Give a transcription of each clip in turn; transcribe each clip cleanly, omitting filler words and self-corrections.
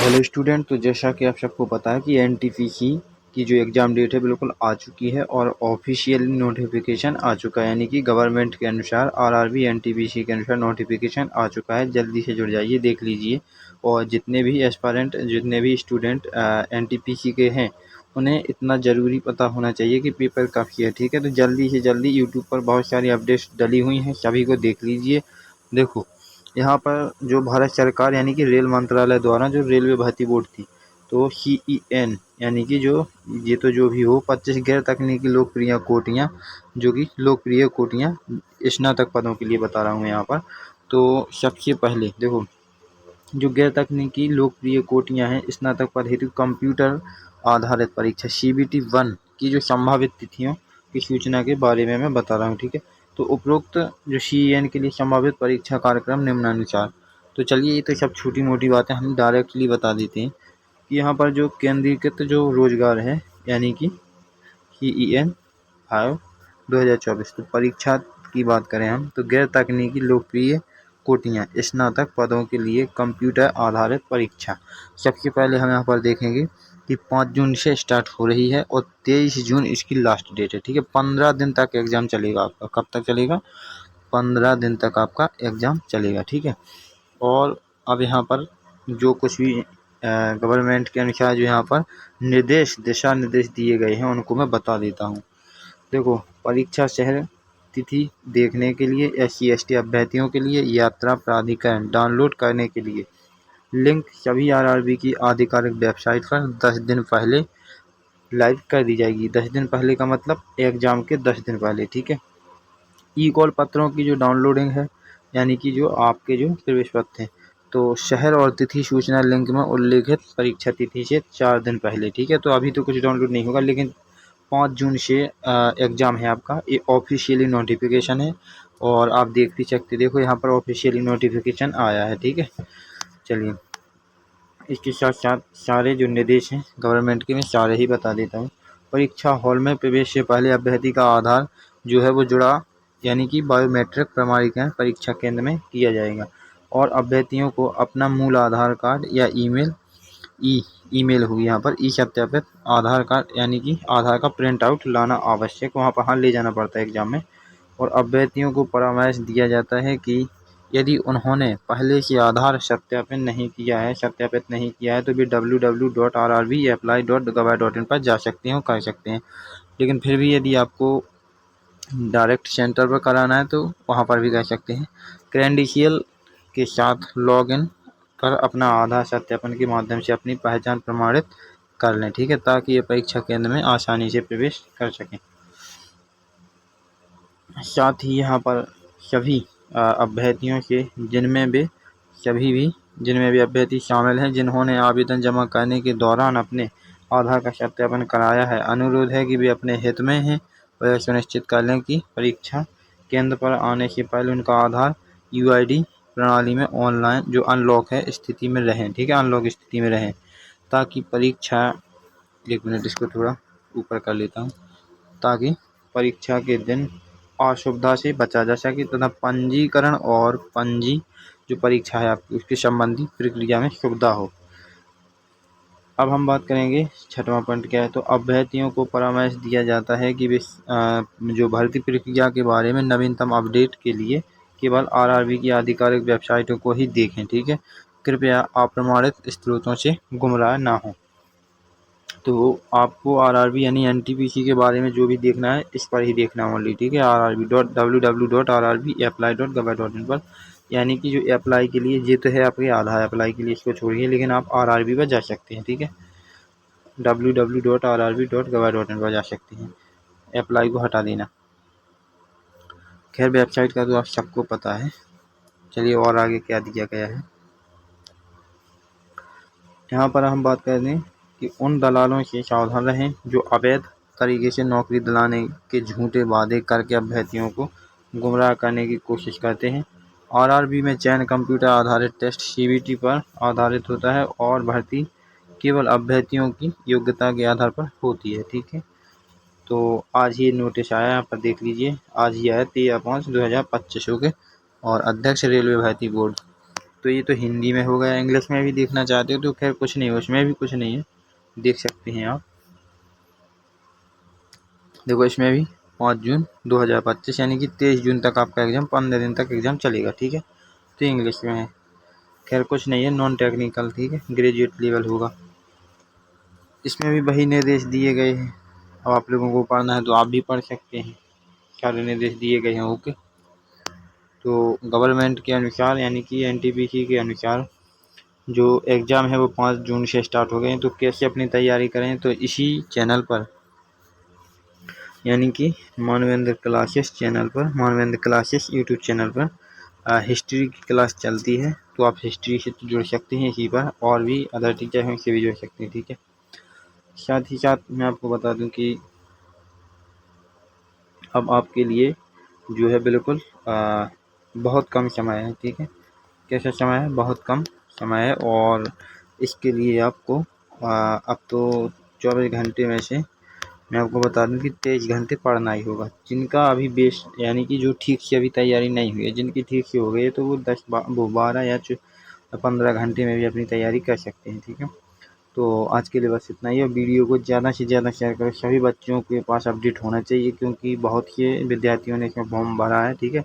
Hello student, तो जैसा कि आप सबको पता है कि एनटीपीसी की जो एग्ज़ाम डेट है बिल्कुल आ चुकी है और ऑफिशियल नोटिफिकेशन आ चुका है, यानी कि गवर्नमेंट के अनुसार आरआरबी एनटीपीसी के अनुसार नोटिफिकेशन आ चुका है। जल्दी से जुड़ जाइए, देख लीजिए। और जितने भी एस्पायरेंट, जितने भी स्टूडेंट एनटीपीसी के हैं, उन्हें इतना ज़रूरी पता होना चाहिए कि पेपर कब की है। ठीक है, तो जल्दी से जल्दी यूट्यूब पर बहुत सारी अपडेट्स डली हुई हैं, सभी को देख लीजिए। देखो, यहाँ पर जो भारत सरकार यानी कि रेल मंत्रालय द्वारा जो रेलवे भर्ती बोर्ड थी, तो CEN यानी कि जो भी हो 25 गैर तकनीकी लोकप्रिय कोटियाँ, जो कि लोकप्रिय कोटियाँ स्नातक पदों के लिए बता रहा हूँ यहाँ पर। तो सबसे पहले देखो, जो गैर तकनीकी लोकप्रिय कोटियाँ हैं स्नातक पद हेतु कंप्यूटर आधारित परीक्षा CBT 1 की जो संभावित तिथियों की सूचना के बारे में मैं बता रहा हूँ। ठीक है, तो उपरोक्त जो CEN के लिए संभावित परीक्षा कार्यक्रम निम्नानुसार। तो चलिए, ये तो सब छोटी मोटी बातें हम डायरेक्टली बता देते हैं कि यहाँ पर जो केंद्रीकृत जो रोजगार है यानी कि CEN 5 2024, तो परीक्षा की बात करें हम, तो गैर तकनीकी लोकप्रिय कोटियाँ स्नातक पदों के लिए कंप्यूटर आधारित परीक्षा। सबसे पहले हम यहाँ पर देखेंगे कि 5 जून से स्टार्ट हो रही है और 23 जून इसकी लास्ट डेट है। ठीक है, 15 दिन तक एग्ज़ाम चलेगा आपका। कब तक चलेगा? 15 दिन तक आपका एग्ज़ाम चलेगा। ठीक है, और अब यहाँ पर जो कुछ भी गवर्नमेंट के अनुसार जो यहाँ पर दिशा निर्देश दिए गए हैं, उनको मैं बता देता हूँ। देखो, परीक्षा शहर तिथि देखने के लिए SC/ST अभ्यर्थियों के लिए यात्रा प्राधिकरण डाउनलोड करने के लिए लिंक सभी आरआरबी की आधिकारिक वेबसाइट पर 10 दिन पहले लाइव कर दी जाएगी। 10 दिन पहले का मतलब एग्ज़ाम के 10 दिन पहले। ठीक है, ई-कॉल पत्रों की जो डाउनलोडिंग है, यानी कि जो आपके जो प्रवेश पत्र हैं, तो शहर और तिथि सूचना लिंक में उल्लेखित परीक्षा तिथि से 4 दिन पहले। ठीक है, तो अभी तो कुछ डाउनलोड नहीं होगा, लेकिन 5 जून से एग्ज़ाम है आपका। ये ऑफिशियली नोटिफिकेशन है और आप देख भी सकते, देखो यहाँ पर ऑफिशियली नोटिफिकेशन आया है। ठीक है, चलिए, इसके साथ साथ सारे जो निर्देश हैं गवर्नमेंट के, मैं सारे ही बता देता हूँ। परीक्षा हॉल में प्रवेश से पहले अभ्यर्थी का आधार जो है वो जुड़ा, यानी कि बायोमेट्रिक प्रमाणीकरण परीक्षा केंद्र में किया जाएगा और अभ्यर्थियों को अपना मूल आधार कार्ड या ईमेल होगी यहाँ पर ई सत्यापित आधार कार्ड, यानी कि आधार का प्रिंट आउट लाना आवश्यक, वहाँ पर हाँ ले जाना पड़ता है एग्जाम में। और अभ्यर्थियों को परामर्श दिया जाता है कि यदि उन्होंने पहले से आधार सत्यापित नहीं किया है तो वे www.rrbapply.gov.in पर जा सकते हैं, कर सकते हैं। लेकिन फिर भी यदि आपको डायरेक्ट सेंटर पर कराना है तो वहाँ पर भी कर सकते हैं। क्रेडेंशियल के साथ लॉगिन कर अपना आधार सत्यापन के माध्यम से अपनी पहचान प्रमाणित कर लें। ठीक है, ताकि ये परीक्षा केंद्र में आसानी से प्रवेश कर सकें। साथ ही यहाँ पर सभी अभ्यर्थियों से जिनमें भी अभ्यर्थी शामिल हैं जिन्होंने आवेदन जमा करने के दौरान अपने आधार का सत्यापन कराया है, अनुरोध है कि वे अपने हित में हैं और यह सुनिश्चित कर लें कि परीक्षा केंद्र पर आने से पहले उनका आधार UID प्रणाली में ऑनलाइन जो अनलॉक है स्थिति में रहें। ठीक है, अनलॉक स्थिति में रहें ताकि परीक्षा, एक मिनट इसको थोड़ा ऊपर कर लेता हूँ, ताकि परीक्षा के दिन असुविधा से बचा जा सके तथा पंजीकरण और जो परीक्षा है आपकी उसके संबंधी प्रक्रिया में सुविधा हो। अब हम बात करेंगे 6वां पॉइंट क्या है, तो अभ्यर्थियों को परामर्श दिया जाता है कि वे जो भर्ती प्रक्रिया के बारे में नवीनतम अपडेट के लिए केवल आरआरबी की आधिकारिक वेबसाइटों को ही देखें। ठीक है, कृपया अप्रमाणित स्रोतों से गुमराह ना हो। तो आपको आरआरबी यानी एनटीपीसी के बारे में जो भी देखना है इस पर ही देखना ओनली। ठीक है, www.rrbapply.gov.in पर, यानी कि जो अप्लाई के लिए ये तो है आपके आधार अप्लाई के लिए, इसको छोड़िए, लेकिन आप आरआरबी पर जा सकते हैं। ठीक है, www.rrb.gov.in पर जा सकते हैं, अप्लाई को हटा देना। खैर, वेबसाइट का तो आप सबको पता है। चलिए, और आगे क्या दिया गया है यहाँ पर हम बात कर दें कि उन दलालों से सावधान रहें जो अवैध तरीके से नौकरी दिलाने के झूठे वादे करके अभ्यर्थियों को गुमराह करने की कोशिश करते हैं। आरआरबी में चयन कंप्यूटर आधारित टेस्ट CBT पर आधारित होता है और भर्ती केवल अभ्यर्थियों की योग्यता के आधार पर होती है। ठीक है, तो आज ये नोटिस आया, यहाँ पर देख लीजिए, आज ही आया 13/5/2025 के, और अध्यक्ष रेलवे भर्ती बोर्ड तो ये तो हिंदी में हो गया। इंग्लिश में भी देखना चाहते हो तो खैर कुछ नहीं है, उसमें भी कुछ नहीं है, देख सकते हैं आप। देखो इसमें भी 5 जून 2025 यानी कि 23 जून तक आपका एग्ज़ाम, 15 दिन तक एग्ज़ाम चलेगा, ठीक है। तो इंग्लिश में है, खैर कुछ नहीं है, नॉन टेक्निकल, ठीक है, ग्रेजुएट लेवल होगा। इसमें भी वही निर्देश दिए गए हैं। अब आप लोगों को पढ़ना है तो आप भी पढ़ सकते हैं, सारे निर्देश दिए गए हैं। ओके, तो गवर्नमेंट के अनुसार यानी कि एनटीपीसी के अनुसार जो एग्ज़ाम है वो 5 जून से स्टार्ट हो गए हैं। तो कैसे अपनी तैयारी करें, तो इसी चैनल पर यानी कि मानवेंद्र क्लासेस चैनल पर, मानवेंद्र क्लासेस यूट्यूब चैनल पर हिस्ट्री की क्लास चलती है, तो आप हिस्ट्री से जुड़ सकते हैं इसी पर, और भी अदर टीचर हैं उससे भी जुड़ सकते हैं, ठीक है। साथ ही साथ मैं आपको बता दूं कि अब आपके लिए जो है बिल्कुल बहुत कम समय है, ठीक है। कैसा समय है, बहुत कम समय है, और इसके लिए आपको अब तो 24 घंटे में से मैं आपको बता दूं कि 23 घंटे पढ़ना ही होगा। जिनका अभी बेस यानी कि जो ठीक से अभी तैयारी नहीं हुई है, जिनकी ठीक से हो गई है, तो वो 12 या 15 घंटे में भी अपनी तैयारी कर सकते हैं, ठीक है। तो आज के लिए बस इतना ही है। वीडियो को ज़्यादा से ज़्यादा शेयर करें, सभी बच्चों के पास अपडेट होना चाहिए, क्योंकि बहुत से विद्यार्थियों ने इसमें फॉर्म भरा है, ठीक है।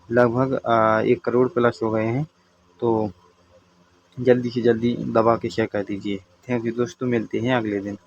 लगभग 1 करोड़ प्लस हो गए हैं। तो जल्दी से जल्दी दबा के शेयर कर दीजिए। थैंक यू दोस्तों, मिलते हैं अगले दिन।